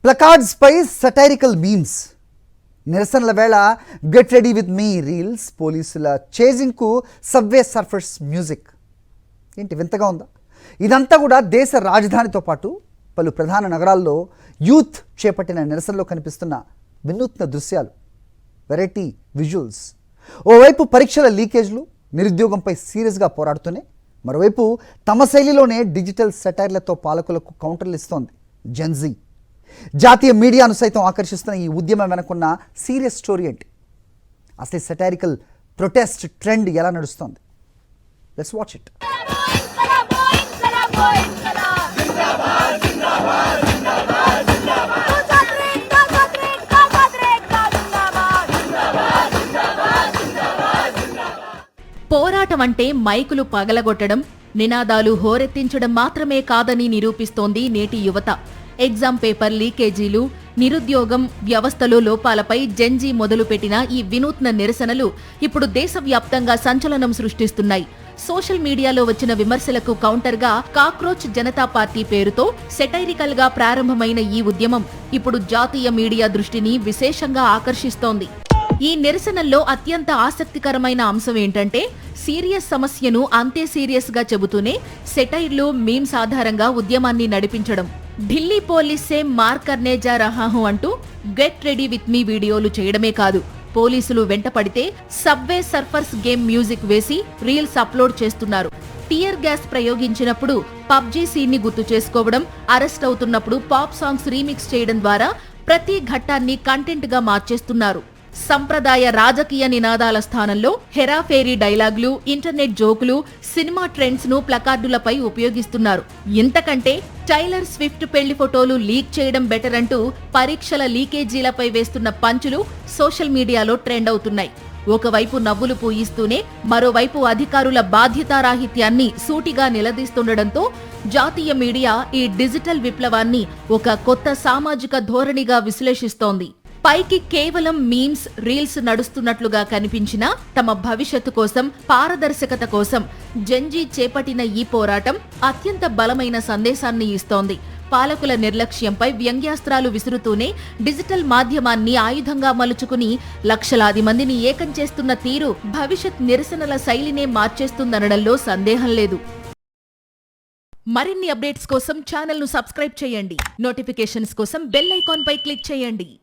Placards పై satirical memes, నిరసనల వేళ get ready with me reels, పోలీసుల చేజింగ్కు subway Surfers music. ఏంటి వింతగా ఉందా? ఇదంతా కూడా దేశ రాజధానితో పాటు పలు ప్రధాన నగరాల్లో యూత్ చేపట్టిన నిరసనలో కనిపిస్తున్న వినూత్న దృశ్యాలు, వెరైటీ విజువల్స్. ఓవైపు పరీక్షల లీకేజ్లు, నిరుద్యోగంపై సీరియస్గా పోరాడుతూనే మరోవైపు తమ శైలిలోనే డిజిటల్ సెటైర్లతో పాలకులకు కౌంటర్లు ఇస్తోంది జెన్జీ. జాతీయ మీడియాను సైతం ఆకర్షిస్తున్న ఈ ఉద్యమం వెనుకున్న సీరియస్ స్టోరీ ఏంటి? అసలు సెటైరికల్ ప్రొటెస్ట్ ట్రెండ్ ఎలా నడుస్తోంది? Let's watch it. పోరాటం అంటే మైకులు పగలగొట్టడం, నినాదాలు హోరెత్తించడం మాత్రమే కాదని నిరూపిస్తోంది నేటి యువత. ఎగ్జామ్ పేపర్ లీకేజీలు, నిరుద్యోగం, వ్యవస్థలో లోపాలపై జెన్జీ మొదలుపెట్టిన ఈ వినూత్న నిరసనలు ఇప్పుడు దేశవ్యాప్తంగా సంచలనం సృష్టిస్తున్నాయి. సోషల్ మీడియాలో వచ్చిన విమర్శలకు కౌంటర్గా కాక్రోచ్ జనతా పార్టీ పేరుతో సెటైరికల్ గా ప్రారంభమైన ఈ ఉద్యమం ఇప్పుడు జాతీయ మీడియా దృష్టిని విశేషంగా ఆకర్షిస్తోంది. ఈ నిరసనల్లో అత్యంత ఆసక్తికరమైన అంశం ఏంటంటే, సీరియస్ సమస్యను అంతే సీరియస్ గా చెబుతూనే సెటైర్లు, మీమ్స్ ఆధారంగా ఉద్యమాన్ని నడిపించడం. ఢిల్లీ పోలీసే మార్ కర్నే జా రహా హూ అంటూ గెట్ రెడీ విత్ మీ వీడియోలు చేయడమే కాదు, పోలీసులు వెంటపడితే సబ్వే సర్ఫర్స్ గేమ్ మ్యూజిక్ వేసి రీల్స్ అప్లోడ్ చేస్తున్నారు. టియర్ గ్యాస్ ప్రయోగించినప్పుడు పబ్జీ సీన్ ని గుర్తు చేసుకోవడం, అరెస్ట్ అవుతున్నప్పుడు పాప్ సాంగ్స్ రీమిక్స్ చేయడం ద్వారా ప్రతి ఘట్టాన్ని కంటెంట్ గా మార్చేస్తున్నారు. సంప్రదాయ రాజకీయ నినాదాల స్థానంలో హెరాఫేరీ డైలాగులు, ఇంటర్నెట్ జోకులు, సినిమా ట్రెండ్స్ ను ప్లకార్డులపై ఉపయోగిస్తున్నారు. ఇంతకంటే టైలర్ స్విఫ్ట్ పెళ్లి ఫోటోలు లీక్ చేయడం బెటర్ అంటూ పరీక్షల లీకేజీలపై వేస్తున్న పంచులు సోషల్ మీడియాలో ట్రెండ్ అవుతున్నాయి. ఒకవైపు నవ్వులు పూయిస్తూనే మరోవైపు అధికారుల బాధ్యతారాహిత్యాన్ని సూటిగా నిలదీస్తుండటంతో జాతీయ మీడియా ఈ డిజిటల్ విప్లవాన్ని ఒక కొత్త సామాజిక ధోరణిగా విశ్లేషిస్తోంది. పైకి కేవలం మీమ్స్, రీల్స్ నడుస్తున్నట్లుగా కనిపించినా తమ భవిష్యత్తు కోసం, పారదర్శకత కోసం జెన్జీ చేపట్టిన ఈ పోరాటం అత్యంత బలమైన సందేశాన్ని ఇస్తోంది. పాలకుల నిర్లక్ష్యంపై వ్యంగ్యాస్త్రాలు విసురుతూనే డిజిటల్ మాధ్యమాన్ని ఆయుధంగా మలుచుకుని లక్షలాది మందిని ఏకం చేస్తున్న తీరు భవిష్యత్ నిరసనల శైలినే మార్చేస్తుందనడంలో సందేహం లేదు. మరిన్ని అప్డేట్స్ కోసం ఛానల్ ను సబ్స్క్రైబ్ చేయండి. నోటిఫికేషన్స్ కోసం బెల్ ఐకాన్ పై క్లిక్ చేయండి.